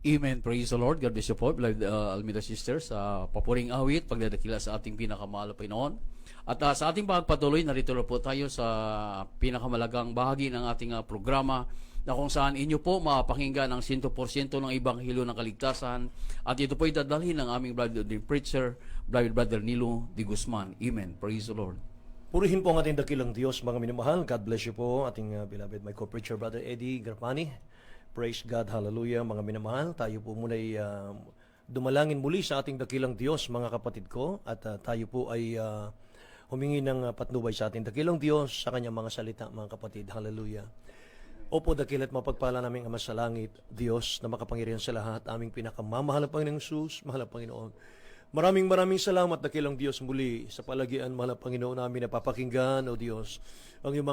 Amen. Praise the Lord. God bless you po, beloved Almeida Sisters. Papuring awit, pagdadakila sa ating pinakamahal na Panginoon. At sa ating pagpatuloy, narito na po tayo sa pinakamalagang bahagi ng ating programa na kung saan inyo po mapakinggan ang 100% ng Ebanghelyo ng Kaligtasan. At ito po idadalhin ng aming beloved preacher, beloved Brother Nilo de Guzman. Amen. Praise the Lord. Purihin po ang ating dakilang Diyos, mga minamahal. God bless you po, ating beloved my co-preacher, Brother Eddie Garpani. Praise God, hallelujah, mga minamahal. Tayo po muna ay dumalangin muli sa ating dakilang Diyos, mga kapatid ko. At tayo po ay humingi ng patnubay sa ating dakilang Diyos sa kanyang mga salita, mga kapatid. Hallelujah. Opo, dakilat mapagpala naming Ama sa langit, Diyos na makapangyarihan sa lahat, aming pinakamamahal na Panginoong Jesus, mahal na Panginoon. Maraming salamat, dakilang Diyos, muli sa palagian, mahal na Panginoon, namin napapakinggan, O Diyos, ang iyong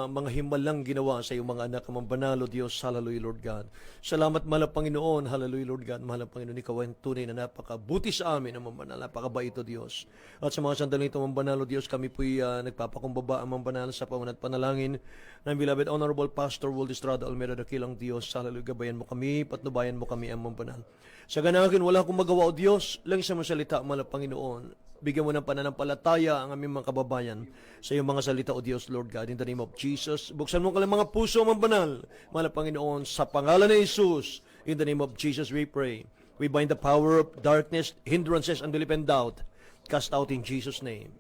mga himalang ginawa sa iyong mga anak, amang banal, O Diyos, hallelujah, Lord God. Salamat, mahal na Panginoon, hallelujah, Lord God, mahal na Panginoon, ikaw ay tunay na napakabuti sa amin, amang banal, napakabait, O Diyos. At sa mga sandaling ito, amang banal, O Diyos, kami po'y nagpapakumbaba, amang banal, sa pamanat panalangin ng beloved Honorable Pastor Will Estrada Almeida, dakilang Diyos, hallelujah, gabayan mo kami, patnubayan mo kami, amang banal. Sa ganakin, wala akong magawa, O Diyos, lang sa mga salita, mahal na Panginoon. Bigyan mo ng pananampalataya ang aming mga kababayan sa iyong mga salita, O Diyos, Lord God, in the name of Jesus. Buksan mo kalang mga puso, mga banal, mahal na Panginoon, sa pangalan ni Jesus, in the name of Jesus we pray. We bind the power of darkness, hindrances, unbelief, and doubt. Cast out in Jesus' name.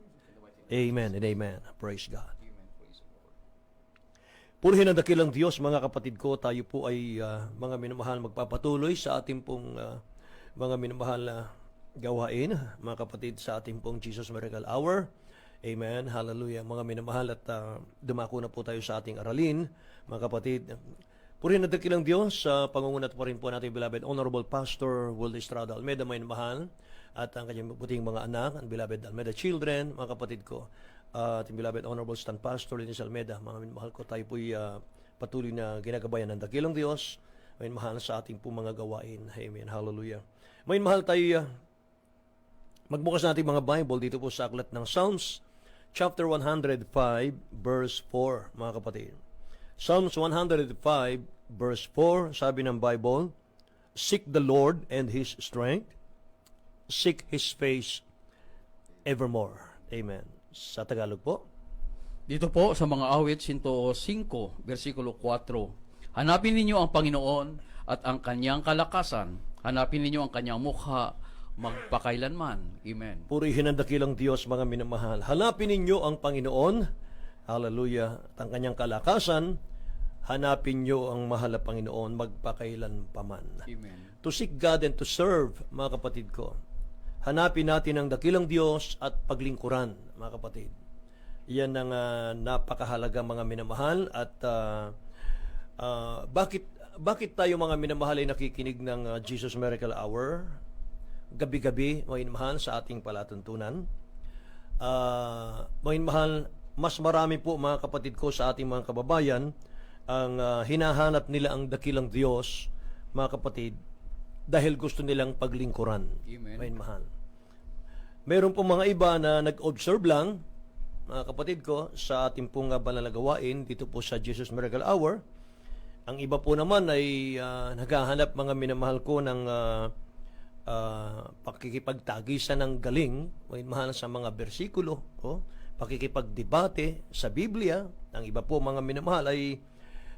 Amen and amen. Praise God. Purihin ang dakilang Diyos, mga kapatid ko. Tayo po ay mga minamahal magpapatuloy sa ating pong mga minamahal na gawain, mga kapatid, sa ating pong Jesus Miracle Hour. Amen. Hallelujah. Mga minamahal, at dumako na po tayo sa ating aralin, mga kapatid. Purihin ang dakilang Diyos, sa pangungunat pa rin po natin, beloved Honorable Pastor Will Estrada Almeida, may mahal, at ang kanyang puting mga anak, ang beloved Almeida children, mga kapatid ko. Ating beloved Honorable Stan Pastor Linis Almeida, mga minamahal ko, tayo po'y patuloy na ginagabayan ng dakilang Diyos, may mahal sa ating po mga gawain. Amen. Hallelujah. May mahal tayo, magbukas natin mga Bible dito po sa aklat ng Psalms, chapter 105, verse 4, mga kapatid. Psalms 105, verse 4, sabi ng Bible, "Seek the Lord and His strength, seek His face evermore." Amen. Sa Tagalog po. Dito po sa mga awit 105, versikulo 4, hanapin ninyo ang Panginoon at ang kanyang kalakasan. Hanapin ninyo ang kanyang mukha magpakailanman. Amen. Purihin ang dakilang Diyos, mga minamahal. Hanapin ninyo ang Panginoon, hallelujah, at ang kanyang kalakasan. Hanapin nyo ang mahal na Panginoon magpakailan paman. Amen. To seek God and to serve, mga kapatid ko. Hanapin natin ang dakilang Diyos at paglingkuran, mga kapatid. Yan ang napakahalaga, mga minamahal. At bakit tayo, mga minamahal, ay nakikinig ng Jesus Miracle Hour gabi-gabi, mga minamahal, sa ating palatuntunan? Mga minamahal, mas marami po, mga kapatid ko, sa ating mga kababayan ang hinahanap nila ang dakilang Diyos, mga kapatid, dahil gusto nilang paglingkuran. Amen. May mahal. Meron po mga iba na nag-observe lang, mga kapatid ko, sa ating pong banal na gawain dito po sa Jesus Miracle Hour. Ang iba po naman ay naghahanap, mga minamahal ko, ng pakikipagtagisan ng galing, may mahal, sa mga bersikulo, pakikipagdebate sa Biblia. Ang iba po, mga minamahal, ay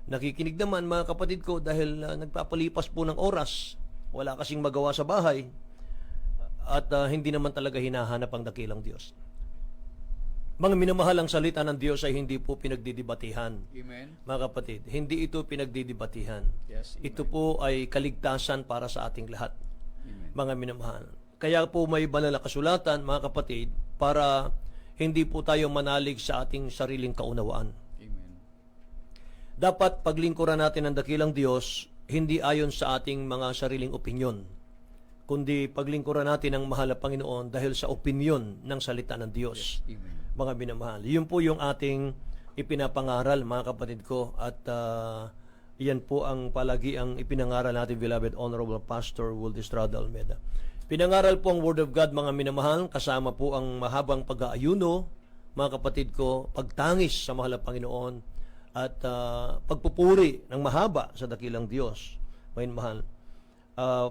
nakikinig naman, mga kapatid ko, dahil nagpapalipas po ng oras. Wala kasing magawa sa bahay, at hindi naman talaga hinahanap ang dakilang Diyos. Mga minamahal, ang salita ng Diyos ay hindi po pinagdidibatihan. Amen. Mga kapatid, hindi ito pinagdidibatihan. Yes, amen. Ito po ay kaligtasan para sa ating lahat. Amen. Mga minamahal. Kaya po may banal na kasulatan, mga kapatid, para hindi po tayo manalig sa ating sariling kaunawaan. Amen. Dapat paglingkuran natin ang dakilang Diyos, hindi ayon sa ating mga sariling opinyon, kundi paglingkuran natin ang mahal na Panginoon dahil sa opinyon ng salita ng Diyos. Yes, amen. Mga minamahal. Yun po yung ating ipinapangaral, mga kapatid ko, at yan po ang palagi ang ipinangaral natin, beloved Honorable Pastor Will Estrada Almeida. Pinangaral po ang Word of God, mga minamahal, kasama po ang mahabang pag-aayuno, mga kapatid ko, pagtangis sa mahal na Panginoon, at pagpupuri ng mahaba sa dakilang Diyos. May mahal.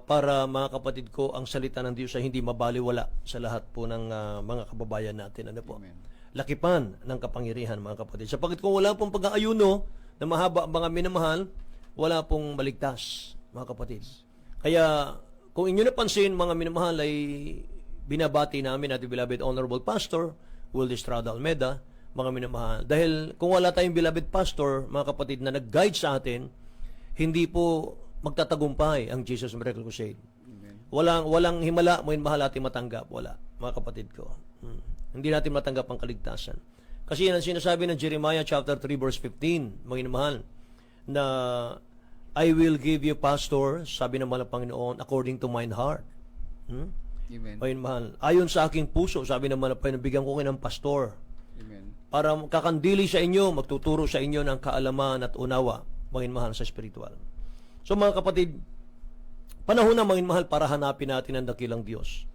para mga kapatid ko, ang salita ng Diyos ay hindi mabaliwala sa lahat po ng mga kababayan natin. Ano po? Amen. Lakipan ng kapangyarihan, mga kapatid. Sapagkat kung wala pong pag-aayuno na mahaba ang mga minamahal, wala pong maligtas, mga kapatid. Kaya, kung inyo napansin, mga minamahal, ay binabati namin at beloved Honorable Pastor Will Estrada Almeda, mga minamahal. Dahil kung wala tayong beloved Pastor, mga kapatid, na nag-guide sa atin, hindi po magtatagumpay ang Jesus Miracle Crusade. Walang himala mo mahal ating matanggap. Wala, mga kapatid ko. Hindi natin matanggap ang kaligtasan. Kasi yan ang sinasabi ng Jeremiah chapter 3 verse 15, mga mahal, na I will give you pastor, sabi ng mahal na Panginoon, according to mine heart. Amen. Mga mahal, ayon sa aking puso, sabi ng mahal na Panginoon, bigyan ko kayo ng pastor. Amen. Para kakandili sa inyo, magtuturo sa inyo ng kaalaman at unawa, mga mahal, sa spiritual. So mga kapatid, panahon na mga mahal para hanapin natin ang dakilang Diyos.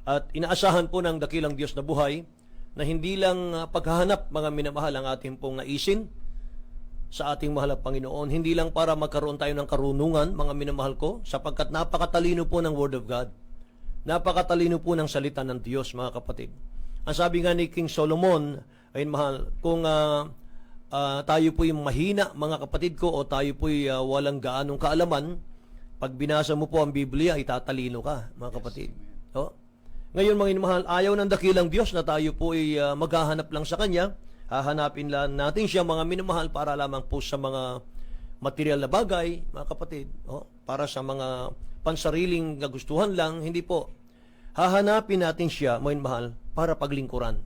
At inaasahan po ng dakilang Diyos na buhay na hindi lang paghahanap, mga minamahal, ang ating pong naisin sa ating mahal na Panginoon. Hindi lang para magkaroon tayo ng karunungan, mga minamahal ko, sapagkat napakatalino po ng Word of God. Napakatalino po ng salita ng Diyos, mga kapatid. Ang sabi nga ni King Solomon, ay mahal, kung tayo po yung mahina, mga kapatid ko, o tayo po walang gaanong kaalaman, pag binasa mo po ang Biblia, itatalino ka, mga kapatid. O? Ngayon, mga mahal, ayaw ng dakilang Diyos na tayo po ay maghahanap lang sa Kanya. Hahanapin lang natin siya, mga minamahal, para lamang po sa mga material na bagay, mga kapatid. O? Para sa mga pansariling kagustuhan lang, hindi po. Hahanapin natin siya, mga mahal, para paglingkuran.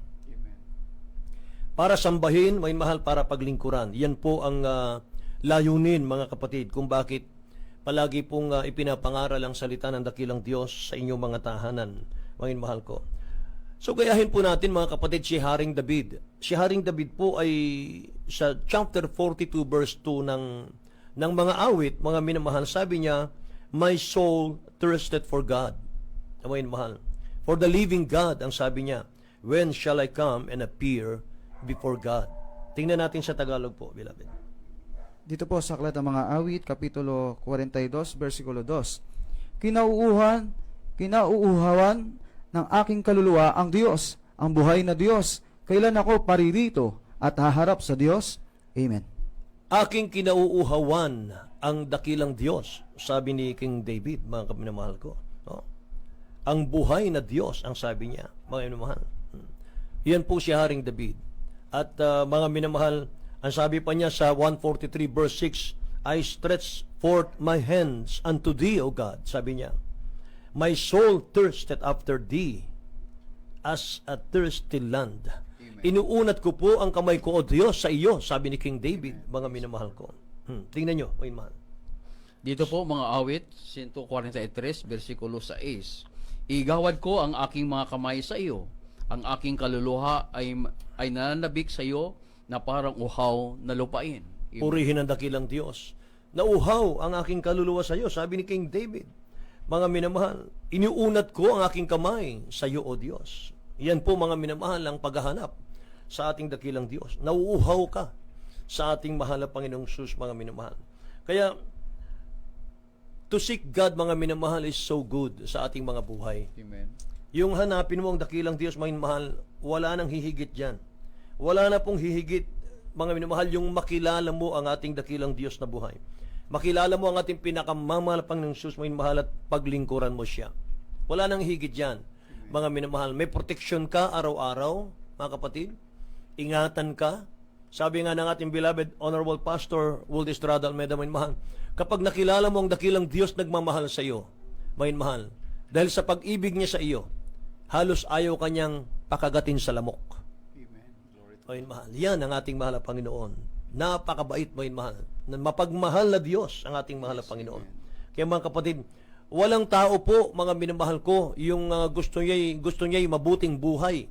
Para sambahin, may mahal, para paglingkuran. Yan po ang layunin, mga kapatid, kung bakit palagi pong ipinapangaral ang salita ng dakilang Diyos sa inyong mga tahanan, mga mahal ko. So, gayahin po natin, mga kapatid, si Haring David. Si Haring David po ay sa chapter 42 verse 2 ng mga awit, mga minamahal, sabi niya, my soul thirsted for God. Mga minamahal. For the living God, ang sabi niya, when shall I come and appear before God? Tingnan natin sa Tagalog po, beloved. Dito po sa Aklat ng Mga Awit, Kapitulo 42, versikulo 2. Kinauuhawan ng aking kaluluwa ang Diyos, ang buhay na Diyos. Kailan ako paririto at haharap sa Diyos? Amen. Aking kinauuhawan ang dakilang Diyos, sabi ni King David, mga kaminamahal ko. No? Ang buhay na Diyos, ang sabi niya, mga minamahal. Yan po si Haring David. At mga minamahal, ang sabi pa niya sa 143 verse 6, I stretch forth my hands unto thee, O God, sabi niya. My soul thirsted after thee as a thirsty land. Amen. Inuunat ko po ang kamay ko, O Diyos, sa iyo, sabi ni King David, mga minamahal ko. Tingnan nyo, mga mahal. Dito po, mga awit, 143, versikulo 6. Igawad ko ang aking mga kamay sa iyo. Ang aking kaluluha ay nananabik sa iyo na parang uhaw na lupain. Purihin ang dakilang Diyos. Nauhaw ang aking kaluluwa sa iyo, sabi ni King David. Mga minamahal, iniunat ko ang aking kamay sa iyo, O Diyos. Yan po, mga minamahal, ang paghahanap sa ating dakilang Diyos. Nauuhaw ka sa ating mahal na Panginoong Sus, mga minamahal. Kaya, to seek God, mga minamahal, is so good sa ating mga buhay. Amen. Yung hanapin mo ang dakilang Diyos, mga minamahal, wala nang hihigit dyan. Wala na pong hihigit, mga minamahal, yung makilala mo ang ating dakilang Diyos na buhay. Makilala mo ang ating pinakamamahal ng Diyos, mga minamahal, at paglingkuran mo siya. Wala nang higit dyan, mga minamahal. May protection ka araw-araw, mga kapatid. Ingatan ka. Sabi nga ng ating beloved Honorable Pastor Will Estrada Almeda, mga minamahal, kapag nakilala mo ang dakilang Diyos, nagmamahal sa iyo, mga minamahal, dahil sa pag-ibig niya sa iyo, halos ayaw kanyang pakagatin sa lamok. Amen. Mahal. Yan ang ating mahal na Panginoon. Napakabait, mahal. Mapagmahal na Diyos ang ating mahal na Panginoon. Kaya mga kapatid, walang tao po, mga minamahal ko, yung gusto niya mabuting buhay.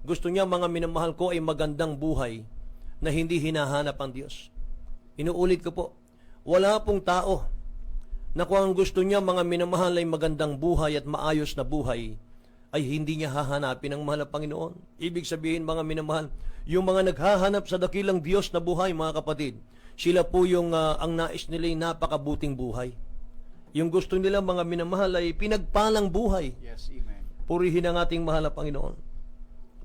Gusto niya, mga minamahal ko, ay magandang buhay na hindi hinahanap ang Diyos. Inuulit ko po, wala pong tao na kung ang gusto niya, mga minamahal, ay magandang buhay at maayos na buhay, ay hindi niya hahanapin ang mahal na Panginoon. Ibig sabihin, mga minamahal, yung mga naghahanap sa dakilang Diyos na buhay, mga kapatid, sila po yung ang nais nila ay napakabuting buhay. Yung gusto nila, mga minamahal, ay pinagpalang buhay. Yes, amen. Purihin ang ating mahal na Panginoon.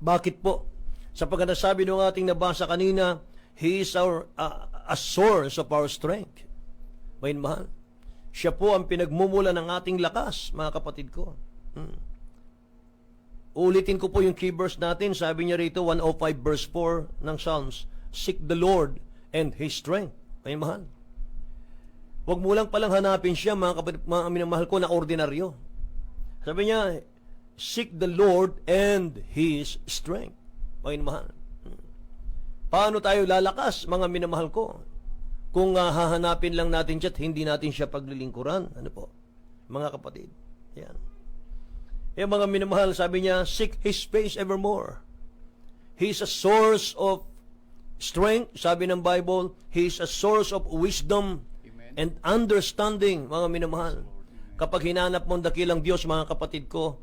Bakit po? Sapagkat nasabi nung ating nabasa kanina, He is a source of our strength. May mahal. Siya po ang pinagmumula ng ating lakas, mga kapatid ko. Ulitin ko po yung key verse natin. Sabi niya rito, 105 verse 4 ng Psalms, Seek the Lord and His strength. May mahal. Huwag mo lang palang hanapin siya, mga kapatid, mga minamahal ko, na ordinaryo. Sabi niya, Seek the Lord and His strength. May mahal. Paano tayo lalakas, mga minamahal ko? Kung hahanapin lang natin siya at hindi natin siya paglilingkuran. Ano po? Mga kapatid. Yan. Eh mga minamahal, sabi niya, seek His face evermore. He is a source of strength. Sabi ng Bible, He is a source of wisdom and understanding, mga minamahal. Kapag hinanap mo ang dakilang Diyos, mga kapatid ko,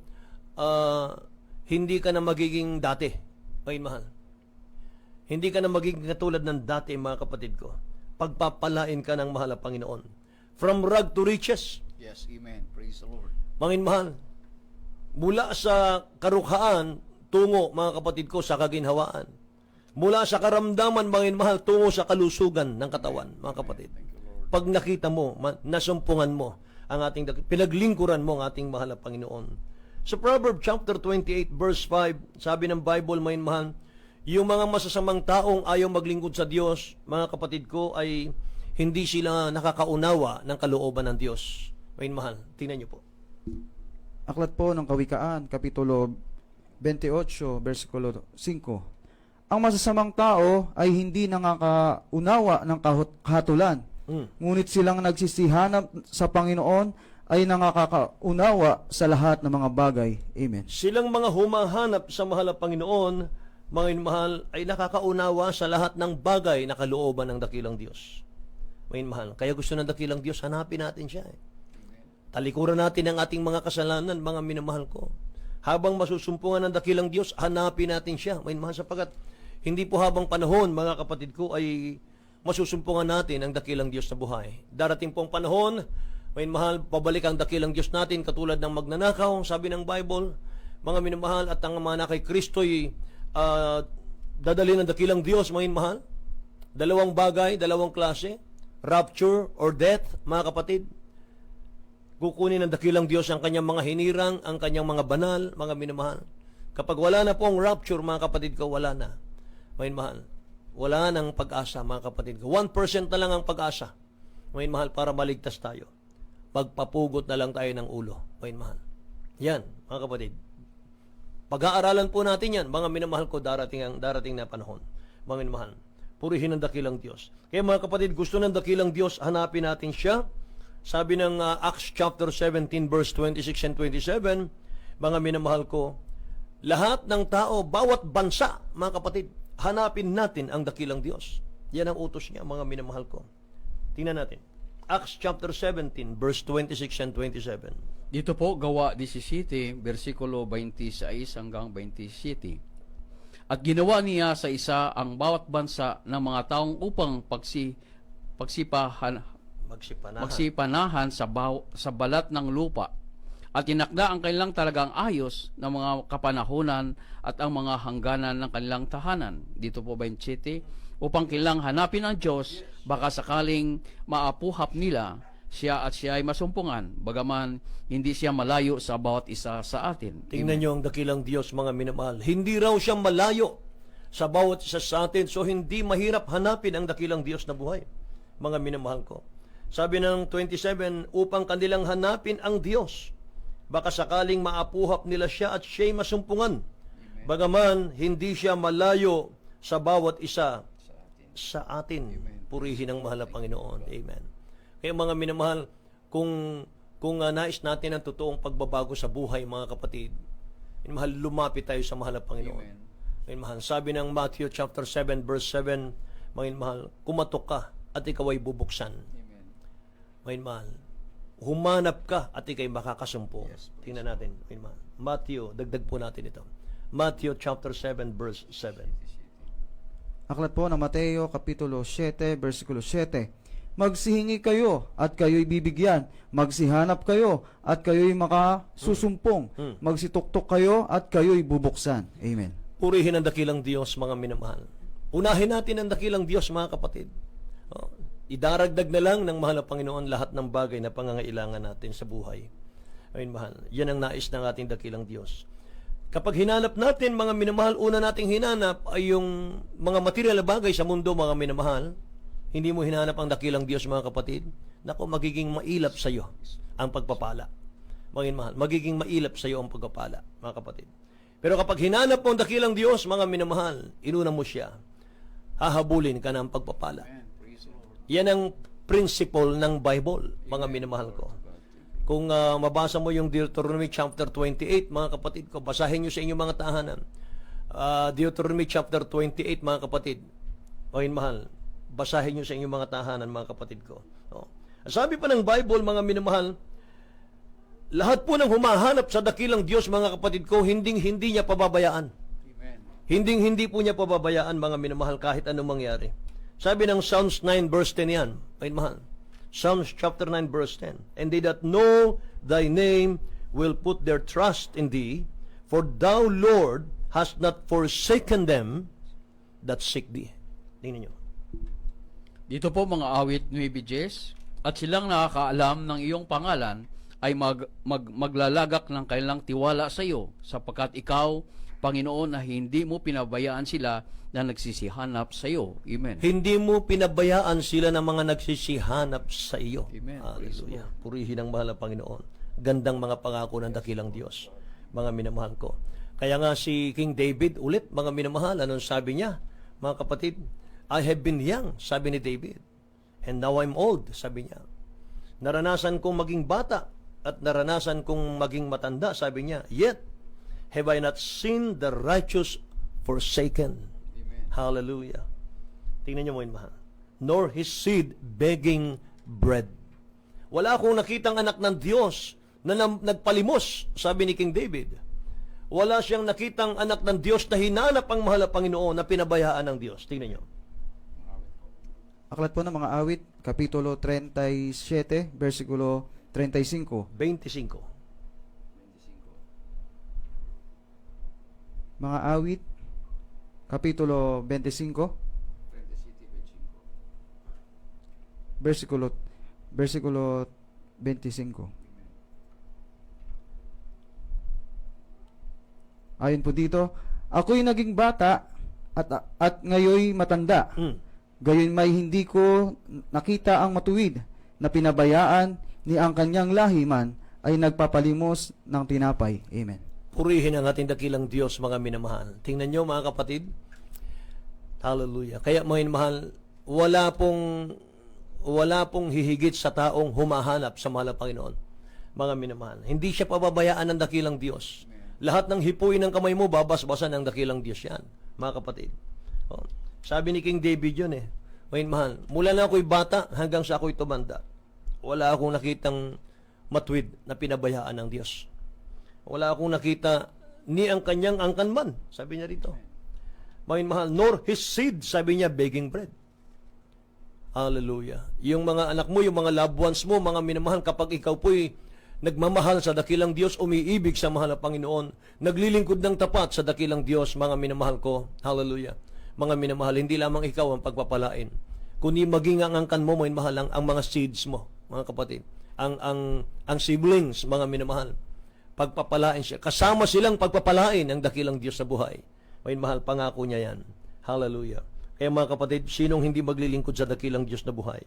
hindi ka na magiging dati. Mga mahal. Hindi ka na magiging katulad ng dati, mga kapatid ko. Pagpapalain ka ng mahal na Panginoon. From rag to riches. Yes, amen. Praise the Lord. Mga mahal, mula sa karukhaan, tungo, mga kapatid ko, sa kaginhawaan. Mula sa karamdaman, mga mahal, tungo sa kalusugan ng katawan, mga kapatid. Pag nakita mo, nasumpungan mo ang ating pinaglingkuran mo ang ating mahal na Panginoon. Sa Proverbs chapter 28 verse 5, sabi ng Bible, mga mahal, yung mga masasamang taong ayaw maglingkod sa Diyos, mga kapatid ko, ay hindi sila nakakaunawa ng kalooban ng Diyos. Mga mahal, tingnan niyo po. Aklat po ng Kawikaan, Kapitulo 28, versikulo 5. Ang masasamang tao ay hindi nakakaunawa ng kahatulan. Ngunit silang nagsisihanap sa Panginoon ay nakakaunawa sa lahat ng mga bagay. Amen. Silang mga humahanap sa mahal na Panginoon, mga mahal, ay nakakaunawa sa lahat ng bagay na kalooban ng dakilang Diyos. Mga mahal, kaya gusto ng dakilang Diyos, hanapin natin siya. Talikuran natin ang ating mga kasalanan, mga minamahal ko. Habang masusumpungan ng dakilang Diyos, hanapin natin siya. Mga mahal, sapagat hindi po habang panahon, mga kapatid ko, ay masusumpungan natin ang dakilang Diyos na buhay. Darating pong panahon, may mahal, pabalik ang dakilang Diyos natin katulad ng magnanakaw, sabi ng Bible, mga minamahal, at ang mga na kay Kristo'y dadalhin ng dakilang Diyos, mga mahal. Dalawang bagay, dalawang klase, rapture or death, mga kapatid. Kukunin ng dakilang Diyos ang kanyang mga hinirang, ang kanyang mga banal, mga minamahal. Kapag wala na po ang rapture, mga kapatid ko, wala na. Mga mahal. Wala nang pag-asa, mga kapatid ko. 1% na lang ang pag-asa, mga mahal, para maligtas tayo. Magpapugot na lang tayo ng ulo, mga mahal. Yan, mga kapatid. Pag-aaralan po natin yan, mga minamahal ko, darating na panahon. Mga minamahal, purihin ang dakilang Diyos. Kaya mga kapatid, gusto ng dakilang Diyos, hanapin natin siya. Sabi ng Acts chapter 17, verse 26 and 27, mga minamahal ko, lahat ng tao, bawat bansa, mga kapatid, hanapin natin ang dakilang Diyos. Yan ang utos niya, mga minamahal ko. Tingnan natin. Acts chapter 17, verse 26 and 27. Dito po, Gawa 17, versikulo 26 hanggang 27. At ginawa niya sa isa ang bawat bansa ng mga taong upang magsipanahan sa balat ng lupa. At tinakda ang kanilang talagang ayos ng mga kapanahunan at ang mga hangganan ng kanilang tahanan. Dito po 27, upang kailang hanapin ang Diyos, baka sakaling maapuhap nila siya at siya ay masumpungan, bagaman hindi siya malayo sa bawat isa sa atin. Tingnan niyo ang dakilang Diyos, mga minamahal. Hindi raw siya malayo sa bawat isa sa atin, so hindi mahirap hanapin ang dakilang Diyos na buhay, mga minamahal ko. Sabi ng 27, upang kanilang hanapin ang Diyos, baka sakaling maapuhap nila siya at siya'y masumpungan, bagaman hindi siya malayo sa bawat isa sa atin. Purihin ang mahal na Panginoon. Amen. Kaya mga minamahal, kung nais natin ang totoong pagbabago sa buhay, mga kapatid, minamahal, lumapit tayo sa mahal na Panginoon. Minamahal, sabi ng Matthew chapter 7 verse 7, minamahal, kumatok ka at ikaw ay bubuksan. Minamahal, humanap ka at ikay makakasumpong. Tingnan natin, minamahal. Matthew, dagdag po natin ito. Matthew chapter 7 verse 7. Aklat po ng Mateo, Kapitulo 7, versikulo 7. Magsihingi kayo at kayo'y bibigyan. Magsihanap kayo at kayo'y makasusumpong. Magsituktok kayo at kayo'y bubuksan. Amen. Purihin ang dakilang Diyos, mga minamahal. Unahin natin ang dakilang Diyos, mga kapatid. Oh, idaragdag na lang ng mahal na Panginoon lahat ng bagay na pangangailangan natin sa buhay. Ayun, mahal. Yan ang nais ng ating dakilang Diyos. Kapag hinanap natin, mga minamahal, una nating hinanap ay yung mga material na bagay sa mundo, mga minamahal. Hindi mo hinanap ang dakilang Diyos, mga kapatid. Naku, magiging mailap sa iyo ang pagpapala. Mga minamahal, magiging mailap sa iyo ang pagpapala, mga kapatid. Pero kapag hinanap mo ang dakilang Diyos, mga minamahal, inuna mo siya, hahabulin ka ng pagpapala. Yan ang principle ng Bible, mga minamahal ko. Kung mabasa mo yung Deuteronomy chapter 28, mga kapatid ko, basahin nyo sa inyong mga tahanan. Deuteronomy chapter 28, mga kapatid. Mga minamahal, basahin nyo sa inyong mga tahanan, mga kapatid ko. No? Sabi pa ng Bible, mga minamahal, lahat po ng humahanap sa dakilang Diyos, mga kapatid ko, hindi niya pababayaan. Hindi po niya pababayaan, mga minamahal, kahit anong mangyari. Sabi ng Psalms 9 verse 10 yan, mga minamahal. Psalms chapter 9 verse 10. And they that know thy name will put their trust in thee, for thou, Lord, hast not forsaken them that seek thee. Tingnan nyo. Dito po mga awit 9:10, at silang nakakaalam ng iyong pangalan ay maglalagak ng kanilang tiwala sa iyo, sapagkat ikaw, Panginoon, na hindi mo pinabayaan sila na nagsisihanap sa iyo. Amen. Hindi mo pinabayaan sila ng mga nagsisihanap sa iyo. Amen. Hallelujah. Purihin ang mahal na Panginoon. Gandang mga pangako ng dakilang Diyos, mga minamahal ko. Kaya nga si King David ulit, mga minamahal, anong sabi niya? Mga kapatid, I have been young, sabi ni David. And now I'm old, sabi niya. Naranasan kong maging bata at naranasan kong maging matanda, sabi niya. Yet, have I not seen the righteous forsaken? Amen. Hallelujah. Tingnan niyo mo yun, mahal. Nor his seed begging bread. Wala akong nakitang anak ng Diyos na nagpalimos, sabi ni King David. Wala siyang nakitang anak ng Diyos na hinanap ang mahal na Panginoon na pinabayaan ng Diyos. Tingnan niyo. Aklat po ng mga awit, Kapitulo 37, versikulo 35. 25. Mga awit, Kapitulo 25, versikulo 25. Ayon po dito, ako'y naging bata at ngayoy matanda. Gayon may hindi ko nakita ang matuwid na pinabayaan ni ang kanyang lahiman ay nagpapalimos ng tinapay. Amen. Purihin ang ating dakilang Diyos, mga minamahal. Tingnan nyo, mga kapatid. Hallelujah. Kaya, mga minamahal, wala pong hihigit sa taong humahanap sa mahal na Panginoon, mga minamahal. Hindi siya pababayaan ng dakilang Diyos. Lahat ng hipuin ng kamay mo, babasbasan ng dakilang Diyos yan, mga kapatid. Oh. Sabi ni King David yun mga minamahal, mula na ako'y bata hanggang sa ako'y tumanda, wala akong nakitang matuwid na pinabayaan ng Diyos. Wala akong nakita ni ang kanyang angkan man, sabi niya rito. Mga mahal, nor his seed, sabi niya, begging bread. Hallelujah. Yung mga anak mo, yung mga loved ones mo, mga minamahal, kapag ikaw po'y nagmamahal sa dakilang Diyos, umiibig sa mahal na Panginoon, naglilingkod ng tapat sa dakilang Diyos, mga minamahal ko. Hallelujah. Mga minamahal, hindi lamang ikaw ang pagpapalain, kundi maging ang angkan mo, mga minamahal, ang mga seeds mo, mga kapatid. Ang siblings, mga minamahal, pagpapalain siya. Kasama silang pagpapalain ang dakilang Diyos sa buhay. May mahal, pangako niya yan. Hallelujah. Kaya mga kapatid, sinong hindi maglilingkod sa dakilang Diyos na buhay?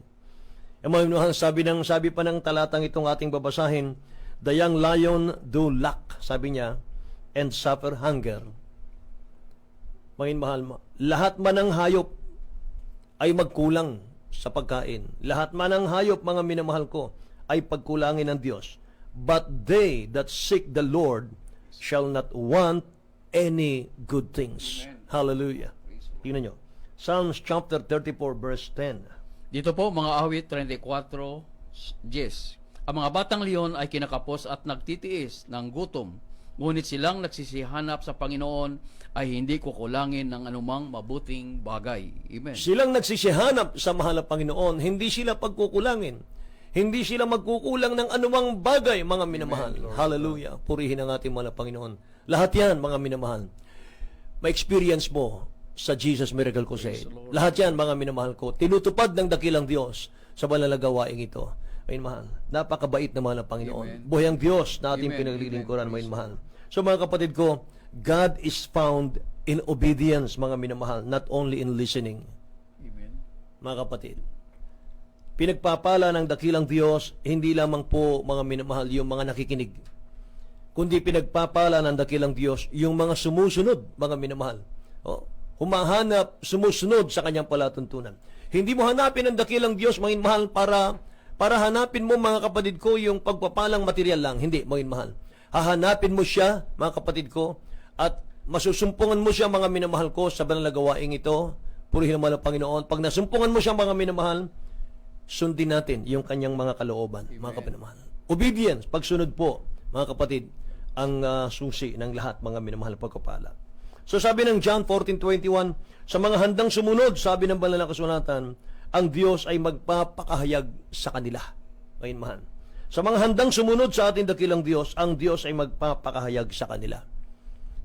Mga mahal, sabi pa ng talatang itong ating babasahin, the young lion do lack, sabi niya, and suffer hunger. Mga mahal, lahat man ng hayop ay magkulang sa pagkain. Lahat man ng hayop, mga minamahal ko, ay pagkulangin ng Diyos. But they that seek the Lord shall not want any good things. Amen. Hallelujah. Tingnan nyo. Psalms chapter 34 verse 10. Dito po mga awit 34:10. Ang mga batang leon ay kinakapos at nagtitiis ng gutom, Ngunit silang nagsisihanap sa Panginoon ay hindi kukulangin ng anumang mabuting bagay. Amen. Silang nagsisihanap sa mahal na Panginoon, hindi sila pagkukulangin. Hindi sila magkukulang ng anumang bagay, mga minamahal. Hallelujah. Purihin ang ating mahal na Panginoon. Lahat yan, mga minamahal. Ma-experience mo sa Jesus Miracle Crusade. Lahat yan, mga minamahal ko, tinutupad ng dakilang Diyos sa banal na gawain ito. May mahal. Napakabait na mahal na Panginoon. Amen. Buhay ang Diyos na ating Amen. pinaglilingkuran, Amen. may mahal. So mga kapatid ko, God is found in obedience, mga minamahal, not only in listening. Amen. Mga kapatid, pinagpapala ng dakilang Diyos, hindi lamang po, mga minamahal, yung mga nakikinig, kundi pinagpapala ng dakilang Diyos yung mga sumusunod, mga minamahal. Humahanap, sumusunod sa kanyang palatuntunan. Hindi mo hanapin ang dakilang Diyos, mga minamahal, para hanapin mo, mga kapatid ko, yung pagpapalang material lang. Hindi, mga minamahal. Hahanapin mo siya, mga kapatid ko, at masusumpungan mo siya, mga minamahal ko, sa banal na gawaing ito. Purihin naman ang Panginoon. Pag nasumpungan mo siya, mga minamahal, sundin natin yung kanyang mga kalooban, mga kapinamahal. Obedience, pagsunod po, mga kapatid, ang susi ng lahat, mga minamahal pagkapala. So sabi ng John 14:21, sa mga handang sumunod, sabi ng banal na kasulatan, ang Diyos ay magpapakahayag sa kanila. Ayun, mahal. Sa mga handang sumunod sa ating dakilang Diyos, ang Diyos ay magpapakahayag sa kanila.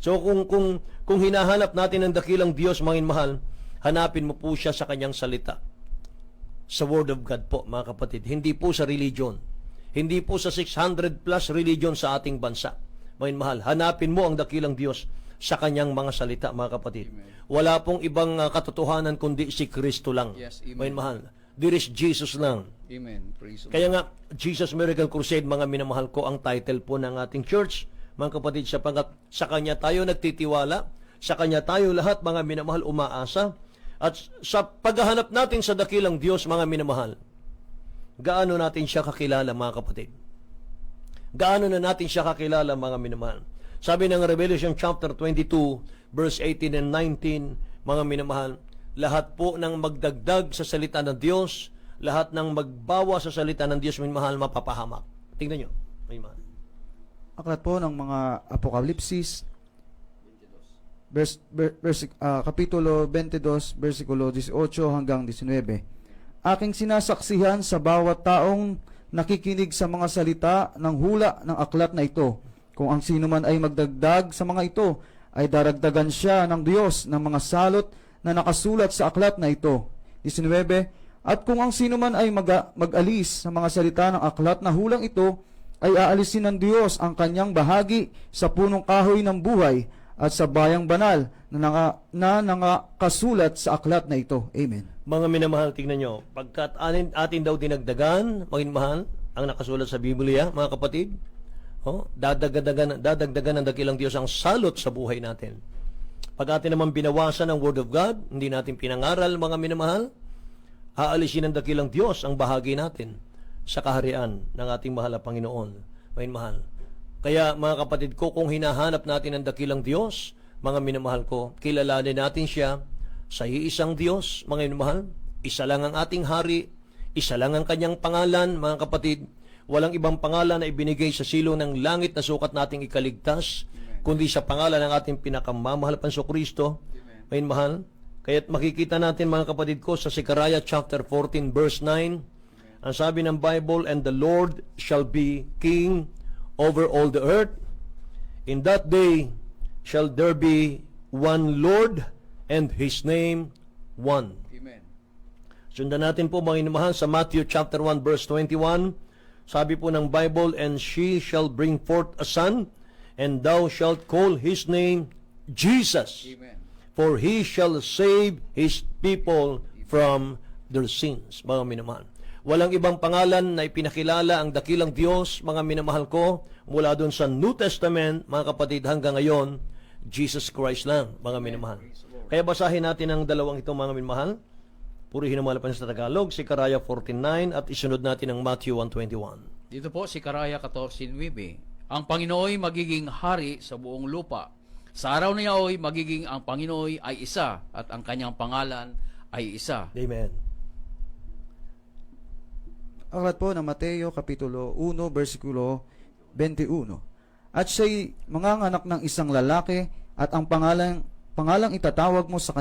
So kung hinahanap natin ang dakilang Diyos, mga mahal, hanapin mo po siya sa kanyang salita. Sa Word of God po, mga kapatid. Hindi po sa religion. Hindi po sa 600 plus religion sa ating bansa. Mga mahal, hanapin mo ang dakilang Diyos sa kanyang mga salita, mga kapatid. Amen. Wala pong ibang katotohanan kundi si Kristo lang. Yes, amen. Mga mahal, there is Jesus lang. Amen. Praise the Lord. Kaya nga, Jesus Miracle Crusade, mga minamahal ko, ang title po ng ating church, mga kapatid, sa Kanya tayo nagtitiwala, sa Kanya tayo lahat, mga minamahal, umaasa, at sa paghahanap natin sa dakilang Diyos, mga minamahal, gaano natin siya kakilala, mga kapatid? Gaano na natin siya kakilala, mga minamahal? Sabi ng Revelation chapter 22, verse 18 and 19, mga minamahal, lahat po ng magdagdag sa salita ng Diyos, lahat ng magbawa sa salita ng Diyos, minamahal, mapapahamak. Tingnan nyo, minamahal. Aklat po ng mga Apokalipsis, Kapitulo 22, versikulo 18 hanggang 19. Aking sinasaksihan sa bawat taong nakikinig sa mga salita ng hula ng aklat na ito. Kung ang sino man ay magdagdag sa mga ito, ay daragdagan siya ng Diyos ng mga salot na nakasulat sa aklat na ito. 19. At kung ang sino man ay mag-alis sa mga salita ng aklat na hulang ito, ay aalisin ng Diyos ang kanyang bahagi sa punong kahoy ng buhay at sa bayang banal na nakasulat sa aklat na ito. Amen. Mga minamahal, tingnan nyo, pagkat atin daw dinagdagan, mga minamahal, ang nakasulat sa Biblia, mga kapatid, dadagdagan ng dakilang Diyos ang salot sa buhay natin. Pag atin naman binawasan ng Word of God, hindi natin pinangaral, mga minamahal, aalisin ng dakilang Diyos ang bahagi natin sa kaharian ng ating mahal na Panginoon. Mga minamahal. Kaya mga kapatid ko, kung hinahanap natin ang dakilang Diyos, mga minamahal ko, kilalanin natin siya sa iisang Diyos, mga minamahal. Isa lang ang ating hari, isa lang ang kanyang pangalan, mga kapatid. Walang ibang pangalan na ibinigay sa silong ng langit na sukat nating ikaligtas, kundi sa pangalan ng ating pinakamamahal Panso Kristo. Mga minamahal. Kaya't makikita natin, mga kapatid ko, sa Zechariah chapter 14 verse 9, ang sabi ng Bible, and the Lord shall be king over all the earth. In that day shall there be one Lord, and His name one. Amen. Sundan natin po, mga inumahal, sa Matthew chapter 1 verse 21. Sabi po ng Bible, and she shall bring forth a son, and thou shalt call his name Jesus. Amen. For he shall save his people from their sins. Mga minamahal, walang ibang pangalan na ipinakilala ang dakilang Diyos, mga minamahal ko, mula doon sa New Testament, mga kapatid, hanggang ngayon, Jesus Christ lang, mga minamahal. Kaya basahin natin ang dalawang ito, mga minamahal. Purihin ang malapan sa Tagalog, Zechariah 14:9, at isunod natin ang Matthew 1:21. Dito po, Zechariah 14:9. Ang Panginooy magiging hari sa buong lupa. Sa araw na iyon, magiging ang Panginooy ay isa, at ang kanyang pangalan ay isa. Amen. Aklat po ng Mateo, Kapitulo 1, versikulo 21. At siya'y manganganak ng isang lalaki, at ang pangalang itatawag mo sa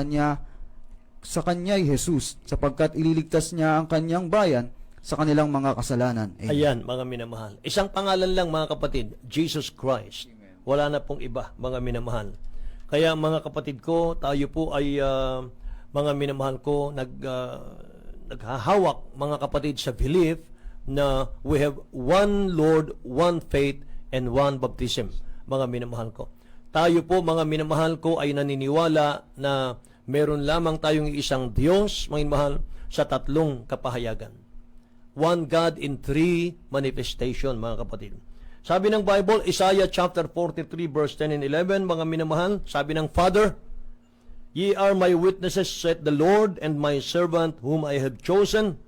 kanya'y Jesus, sapagkat ililigtas niya ang kanyang bayan sa kanilang mga kasalanan. Amen. Ayan, mga minamahal. Isang pangalan lang, mga kapatid, Jesus Christ. Wala na pong iba, mga minamahal. Kaya mga kapatid ko, tayo po ay mga minamahal ko, naghahawak, mga kapatid, sa belief na we have one Lord, one faith, and one baptism, mga minamahal ko. Tayo po, mga minamahal ko, ay naniniwala na meron lamang tayong isang Diyos, mga minamahal, sa tatlong kapahayagan. One God in three manifestation, mga kapatid. Sabi ng Bible, Isaiah chapter 43, verse 10 and 11, mga minamahal, sabi ng Father, Ye are my witnesses, said the Lord, and my servant whom I have chosen,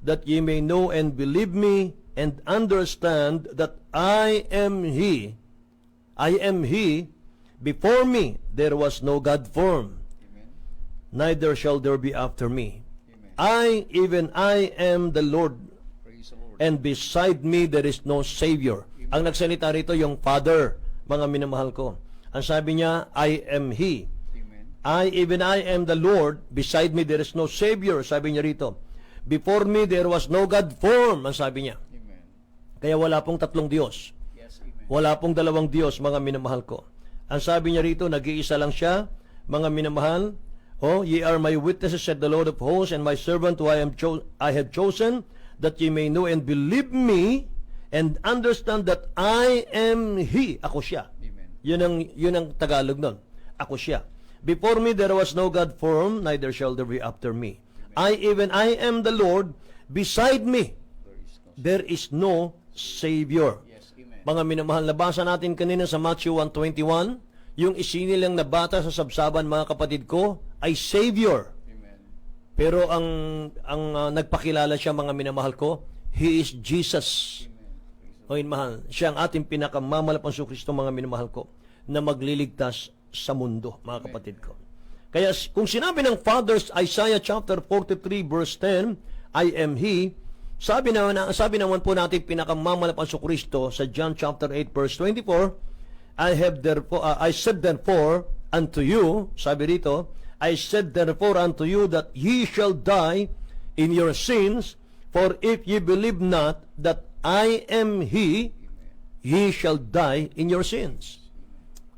that ye may know and believe me, and understand that I am He. I am He. Before me there was no God formed, neither shall there be after me. Even I am the Lord, and beside me there is no Savior. Ang nagsalita rito yung Father, mga minamahal ko. Ang sabi niya, I am He. Even I am the Lord, beside me there is no Savior. Sabi niya rito, before me there was no God formed. Ang sabi niya. Kaya wala pong tatlong Diyos. Wala pong dalawang Diyos, mga minamahal ko. Ang sabi niya rito, nag-iisa lang siya, mga minamahal. Ye are my witnesses, said the Lord of hosts, and my servant who I have chosen, that ye may know and believe me, and understand that I am He. Ako siya. Yun ang Tagalog nun. Ako siya. Before me there was no God formed, neither shall there be after me. Even I am the Lord, beside me there is no Savior. Mga minamahal, nabasa natin kanina sa Matthew 1:21, yung isinilang na bata sa sabsaban, mga kapatid ko, ay Savior. Pero ang nagpakilala siya, mga minamahal ko, He is Jesus. Mga minamahal, siya ang ating pinakamamalapang Kristo, mga minamahal ko, na magliligtas sa mundo, mga kapatid ko. Kaya kung sinabi ng Fathers, Isaiah chapter 43 verse 10, I am He, sabi naman po natin pinakamamalapang Kristo sa John chapter 8 verse 24, I said therefore unto you, sabi rito, I said therefore unto you that ye shall die in your sins, for if ye believe not that I am He, ye shall die in your sins.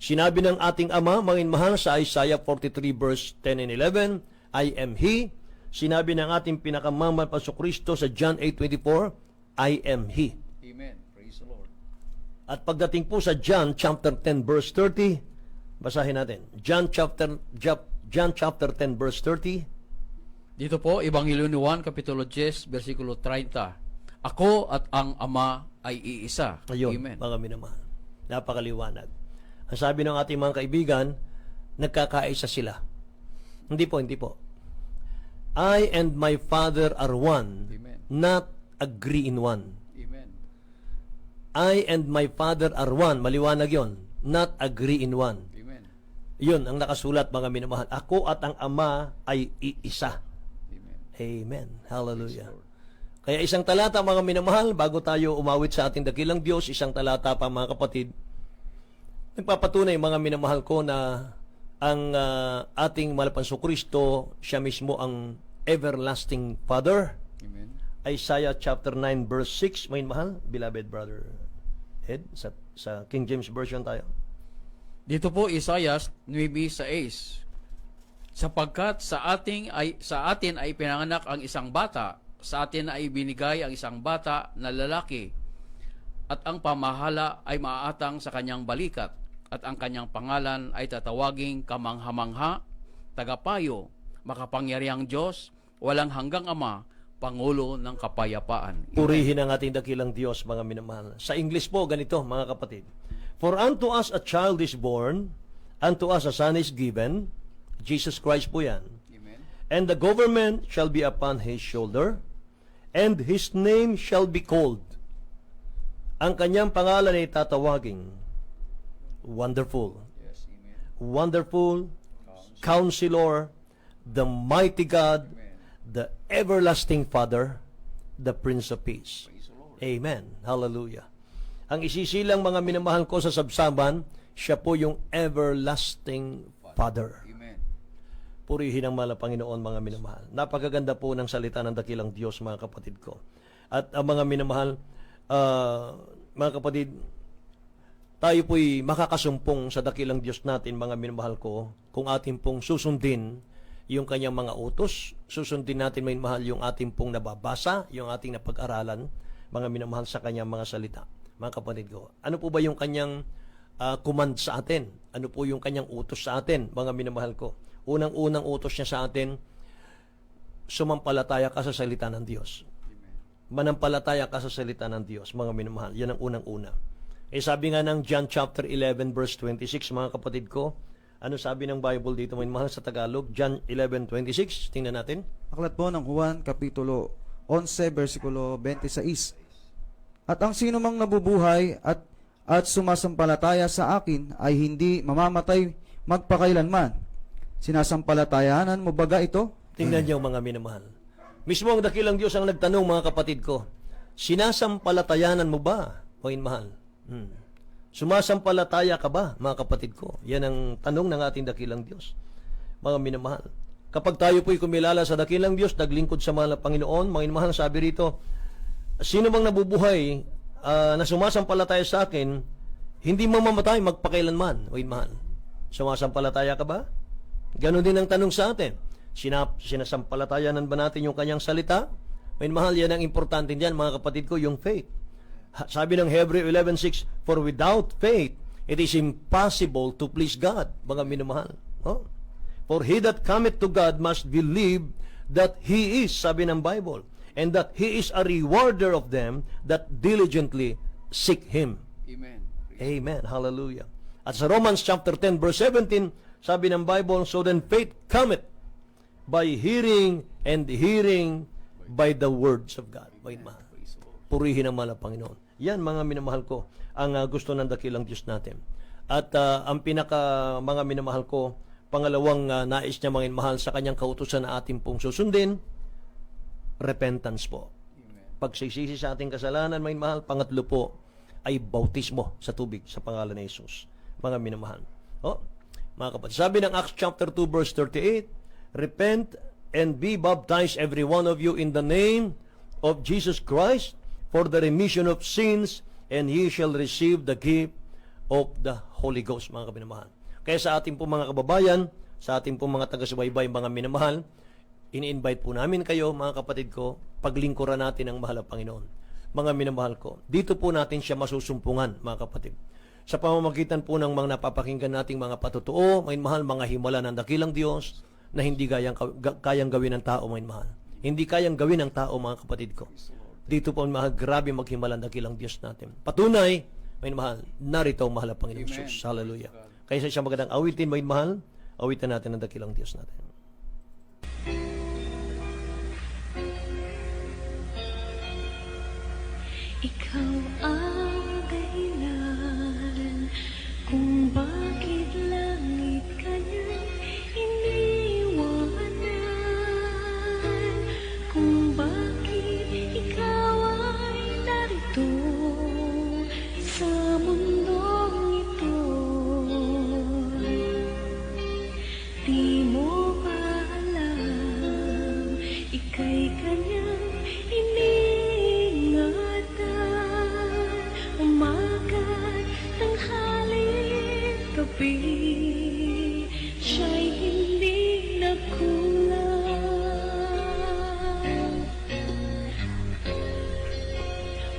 Sinabi ng ating Ama, manginmahal, sa Isaiah 43 verse 10 and 11, I am He. Sinabi ng ating pinakamamahal pa Kristo sa John 8:24, I am He. Amen. Praise the Lord. At pagdating po sa John chapter 10 verse 30, basahin natin. John chapter 10 verse 30. Dito po, Ebanghelyo ni Juan, Kapitulo 10, versikulo 30. Ako at ang Ama ay iisa. Ayun, Amen. mga minamahal. Napakaliwanag. Ang sabi ng ating mga kaibigan, nagkakaisa sila. Hindi po. I and my Father are one, Amen. not agree in one. Amen. I and my Father are one, maliwanag yon, not agree in one. Amen. Yun ang nakasulat, mga minamahal. Ako at ang Ama ay iisa. Amen. Amen. Hallelujah. Praise the Lord. Kaya isang talata, mga minamahal, bago tayo umawit sa ating dakilang Diyos, isang talata pa, mga kapatid, nagpapatunay, mga minamahal ko, na ang ating malapanso Kristo, siya mismo ang everlasting Father. Amen. Isaiah chapter 9 verse 6, may mahal, beloved brother Ed, sa King James Version tayo. Dito po, Isaiah 9:6. Sapagkat sa atin ay pinanganak ang isang bata, sa atin ay binigay ang isang bata na lalaki, at ang pamahala ay maaatang sa kanyang balikat, at ang kanyang pangalan ay tatawaging kamangha-mangha, tagapayo, makapangyarihang Diyos, walang hanggang Ama, Pangulo ng Kapayapaan. Purihin ang ating dakilang Diyos, mga minamahal. Sa English po, ganito, mga kapatid. For unto us a child is born, unto us a son is given, Jesus Christ po yan. Amen. And the government shall be upon his shoulder, and his name shall be called. Ang kanyang pangalan ay tatawaging Wonderful, Yes, amen. Wonderful, Counselor, the Mighty God, the Everlasting Father, the Prince of Peace. Praise the Lord. Amen. Hallelujah. Ang isisilang mga minamahal ko sa sabsaban, siya po yung everlasting Father. Amen. Purihin ang mahal na Panginoon, mga minamahal. Napakaganda po ng salita ng dakilang Diyos, mga kapatid ko. At ang mga minamahal, mga kapatid, tayo po'y makakasumpong sa dakilang Diyos natin, mga minamahal ko, kung atin pong susundin yung kanyang mga utos, susundin natin, mga minamahal, yung ating pong nababasa, yung ating napag-aralan, mga minamahal, sa kanyang mga salita. Mga kapatid ko, ano po ba yung kanyang command sa atin? Ano po yung kanyang utos sa atin, mga minamahal ko? Unang-unang utos niya sa atin, sumampalataya ka sa salita ng Diyos. Manampalataya ka sa salita ng Diyos, mga minamahal. Yan ang unang-una. Sabi nga ng John chapter 11 verse 26, mga kapatid ko, ano sabi ng Bible dito, mga minamahal, sa Tagalog? John 11:26, tingnan natin. Aklat po ng Juan, Kapitulo 11, versikulo 26. At ang sino mang nabubuhay at sumasampalataya sa akin ay hindi mamamatay magpakailanman. Sinasampalatayanan mo baga ito? Tingnan niyo, mga minamahal. Mismo ang dakilang Diyos ang nagtanong, mga kapatid ko, sinasampalatayanan mo ba, mga minamahal? Sumasampalataya ka ba, mga kapatid ko? Yan ang tanong ng ating dakilang Diyos, mga minamahal. Kapag tayo po'y kumilala sa dakilang Diyos, naglingkod sa mahal na Panginoon, mga minamahal, sabi rito, sino bang nabubuhay na sumasampalataya sa akin, hindi mamamatay magpakailanman, mga minamahal. Sumasampalataya ka ba? Ganon din ang tanong sa atin. Sinasampalatayanan ba natin yung kanyang salita? Mga minamahal, yan ang importante diyan, mga kapatid ko, yung faith. Sabi ng Hebrew 11:6, for without faith, it is impossible to please God, mga minamahal. For he that cometh to God must believe that He is, sabi ng Bible, and that He is a rewarder of them that diligently seek Him. Amen. Amen. Hallelujah. At sa Romans chapter 10 verse 17, sabi ng Bible, so then faith cometh by hearing, and hearing by the words of God. Minamahal. Purihin ang mahal na Panginoon. Yan, mga minamahal ko, ang gusto ng dakilang Diyos natin. At ang pinaka, mga minamahal ko, pangalawang nais niya, mga minamahal, sa kanyang kautusan na ating pong susundin, repentance po. Pagsisisi sa ating kasalanan, mga minamahal. Pangatlo po ay bautismo sa tubig sa pangalan ni Jesus. Mga minamahal. Mga kapatid, sabi ng Acts chapter 2 verse 38, repent and be baptized every one of you in the name of Jesus Christ for the remission of sins, and ye shall receive the gift of the Holy Ghost, mga minamahal. Kaya sa ating po mga kababayan, sa ating po mga taga-subaybay, mga minamahal, ini-invite po namin kayo, mga kapatid ko, paglingkuran natin ang mahal na Panginoon. Mga minamahal ko, dito po natin siya masusumpungan, mga kapatid. Sa pamamagitan po ng mga napapakinggan nating mga patutuo, mga minamahal, mga himala ng dakilang Diyos, na hindi kayang gawin ng tao, mga minamahal. Hindi kayang gawin ng tao, mga kapatid ko. Dito po, mga grabe maghimalang dakilang Diyos natin. Patunay, mga mahal, narito ang mahal na Panginoon Jesus. Hallelujah. Kaya sa isang magandang awitin, mga mahal, awitin natin ang dakilang Diyos natin. Ikaw ang dahilan kung bakit langit kanyang iniwanan, kung bakit ikaw ay narito sa mundong ito. Di mo ba alam, ika'y kanyang iniingatan, umagat, tanghali't gabi, siya'y hindi nagkulang.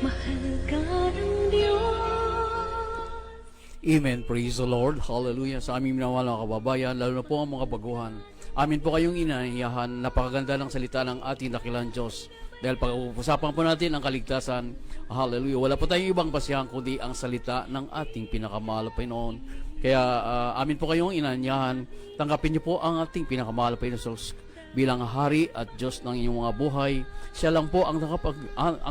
Mahal ka ng Diyos. Amen. Praise the Lord. Hallelujah. Sa aming minamahal na kababayan, lalo na po ang mga baguhan. Amin po kayong inahiyahan. Napakaganda ng salita ng ating dakilang Diyos. Dahil pag-uusapan po natin ang kaligtasan, hallelujah, wala po tayong ibang basihan kundi ang salita ng ating pinakamahal na Panginoon. Kaya amin po kayong inahiyahan. Tanggapin niyo po ang ating pinakamahal na Panginoon bilang Hari at Diyos ng inyong mga buhay. Siya lang po ang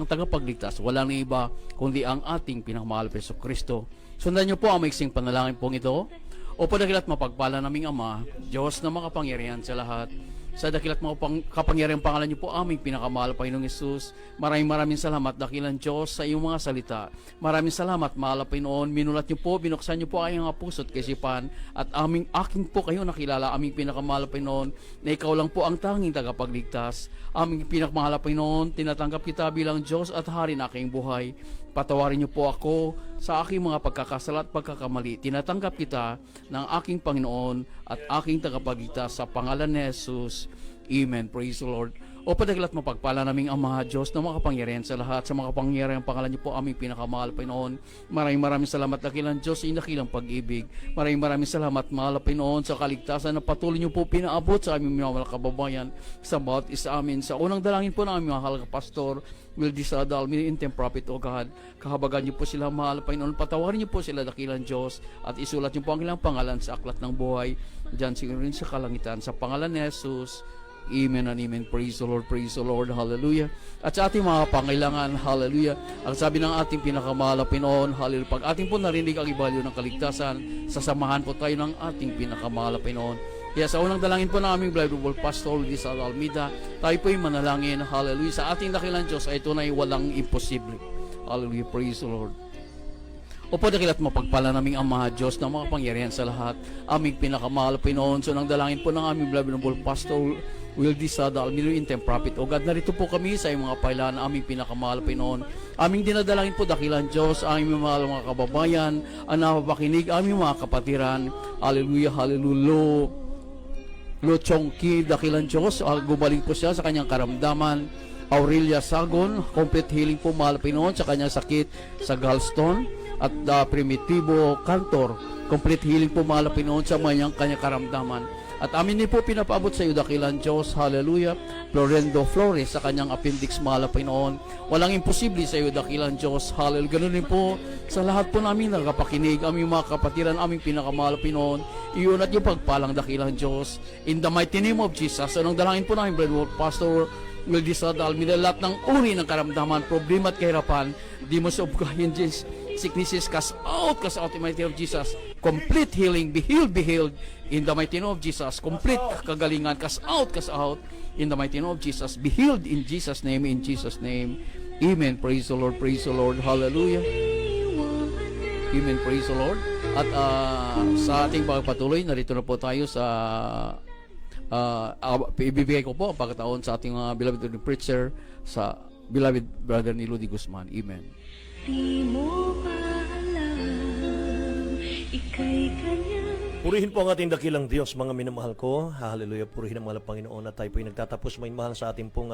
tagapagligtas. Walang iba kundi ang ating pinakamahal na Kristo. Sundan niyo po ang maiksing panalangin pong ito. O padakilat mapagpala naming Ama, Diyos na makapangyarihan sa lahat, Sa dakilat mga kapangyarihang pangalan niyo po, aming pinakamahal, Panginoong Yesus. Maraming salamat, dakilang Diyos, sa iyong mga salita. Maraming salamat, mahal na Panginoon. Minulat niyo po, binuksan niyo po ang iyong puso at kaisipan. At aking po kayo nakilala, aming pinakamahal, Panginoon, na ikaw lang po ang tanging tagapagligtas. Aming pinakamahal, Panginoon, tinatanggap kita bilang Diyos at Hari na aking buhay. Patawarin niyo po ako sa aking mga pagkakasala at pagkakamali. Tinatanggap kita ng aking Panginoon at aking tagapagligtas sa pangalan ni Jesus. Amen. Praise the Lord. O padakilat mapagpala naming Ama, Diyos na makapangyarihan sa lahat, sa mga kapangyarihan pangalan niyo po, aming pinakamahal, Panginoon. Maraming salamat, dakilang Diyos, sa dakilang pag-ibig. Maraming salamat, mahal na Panginoon, sa kaligtasan na patuloy niyo po pinaabot sa aming mga kababayan, sa bawat isa amin. Sa unang dalangin po ng aming mahal ka Pastor Wildy Sadal, Intem Prophet, O God, kahabagan niyo po sila, mahal na Panginoon. Patawarin niyo po sila, dakilang Diyos, at isulat niyo po ang ilang pangalan sa aklat ng buhay, diyan siguro rin sa kalangitan, sa pangalan ni Jesus. Amen and amen. Praise the Lord, hallelujah. At sa ating mga pangailangan, hallelujah. Ang sabi ng ating pinakamahal na Panginoon, hallelujah. Pag ating po narinig ang ibalyo ng kaligtasan, sasamahan po tayo ng ating pinakamahal na Panginoon. Kaya sa unang dalangin po ng aming Bible Pastor Luis Almeida, tayo po'y manalangin, hallelujah. Sa ating dakilang Diyos ay tunay walang imposible. Hallelujah, praise the Lord. O po dakilat mapagpala naming Ama, Diyos na makapangyarihan sa lahat, aming pinakamahal na Panginoon. So nang dalangin po ng aming Bible Pastor Wildy Sadal, Intem Prophet, O God, narito po kami sa iyong mga pailan, aming pinakamahal, Panginoon. Aming dinadalangin po, dakilang Diyos, aming mahal mga kababayan, ang napapakinig, aming mga kapatiran. Hallelujah, hallelujah. Lo Chongki, dakilang Diyos, gumaling po siya sa kanyang karamdaman. Aurelia Sagon, complete healing po, mahal Panginoon, sa kanyang sakit sa gallstone. At Primitivo Cantor, complete healing po, mahal Panginoon, sa kanyang karamdaman. At amin din po pinapaabot sa iyo, dakilang Diyos, hallelujah, Florendo Flores, sa kanyang appendix, mahal na Panginoon. Walang imposible sa iyo, dakilang Diyos, hallelujah. Ganun din po sa lahat po namin nagkapakinig, aming mga kapatiran, aming pinakamahal na Panginoon. Iyon at yung pagpalang, dakilang Diyos. In the mighty name of Jesus, anong dalangin po namin, Brother Pastor Wildy Sadal, lahat ng uri ng karamdaman, problema at kahirapan, demons of kindness, sicknesses, cast out in the mighty name of Jesus. Complete healing, be healed in the mighty name of Jesus. Complete kagalingan, cast out in the mighty name of Jesus. Be healed in Jesus' name, Amen. Praise the Lord, hallelujah. Amen, praise the Lord. At sa ating pagpatuloy, narito na po tayo sa ibibigay ko po ang pagkataon sa ating beloved preacher, sa beloved brother ni Ludi Guzman. Amen. Di mo ba alam, ika'y kanyang Purihin po ang ating dakilang Diyos, mga minamahal ko. Hallelujah, purihin ang mahal na Panginoon, at tayo po ay nagtatapos may mahal sa ating pong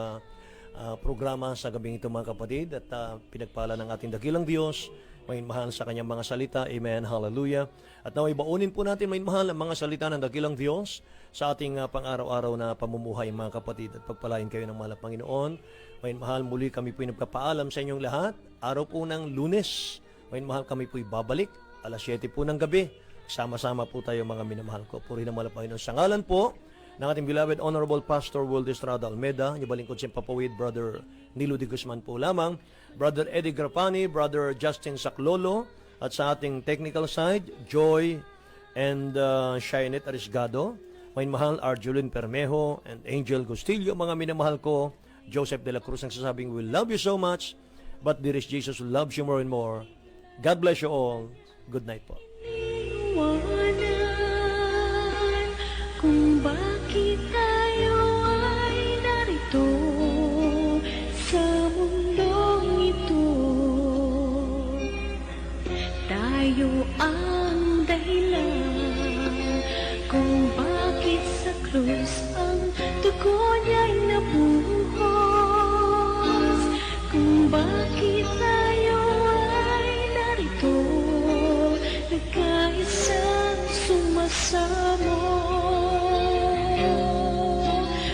programa sa gabing ito, mga kapatid. At pinagpala ng ating dakilang Diyos, may mahal sa kanyang mga salita. Amen, hallelujah. At naway baunin po natin may mahal ang mga salita ng dakilang Diyos sa ating pang-araw-araw na pamumuhay, mga kapatid. At pagpalain kayo ng mahal na Panginoon. May mahal, muli kami po ay nagpapaalam sa inyong lahat. Araw po ng Lunes, may mahal, kami po ay babalik alas 7 po ng gabi. Sama-sama po tayo, mga minamahal ko. Puri na mahal na Panginoon. Sa ngalan po ng ating beloved Honorable Pastor Wildy Estrada Almeida, Balingkod Simpapawid, Brother Nilo de Guzman po lamang, Brother Eddie Grapani, Brother Justin Saclolo, at sa ating technical side, Joy and Shainet Arisgado, may mahal, Arjulin Permejo, and Angel Gustillo, mga minamahal ko. Joseph de la Cruz ang sasabing, we love you so much, but there is Jesus who loves you more and more. God bless you all. Good night po. iwanan kung bakit tayo ay narito sa mundong ito. Tayo ang dahilan kung bakit sa krus ang dugo niya'y nabuhos, kung bakit tayo ay narito nagkaisang sumasamo.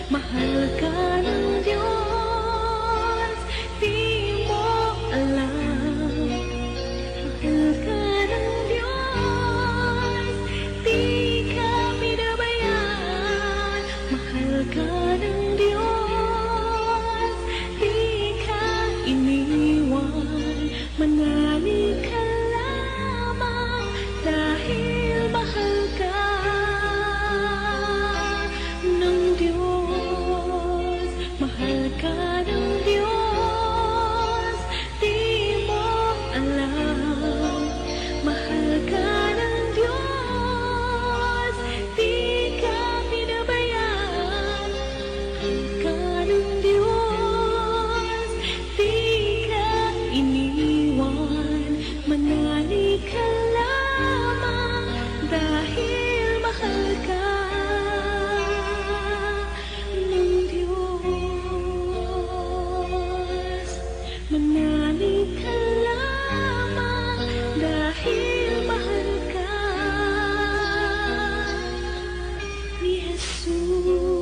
Mahal ka ng Diyos, di mo alam. Mahal ka ng Diyos, di ka binabayan. Mahal ka ng Diyos, di ka iniwan. Namin ka lamang dahil mahal ka ni Jesus.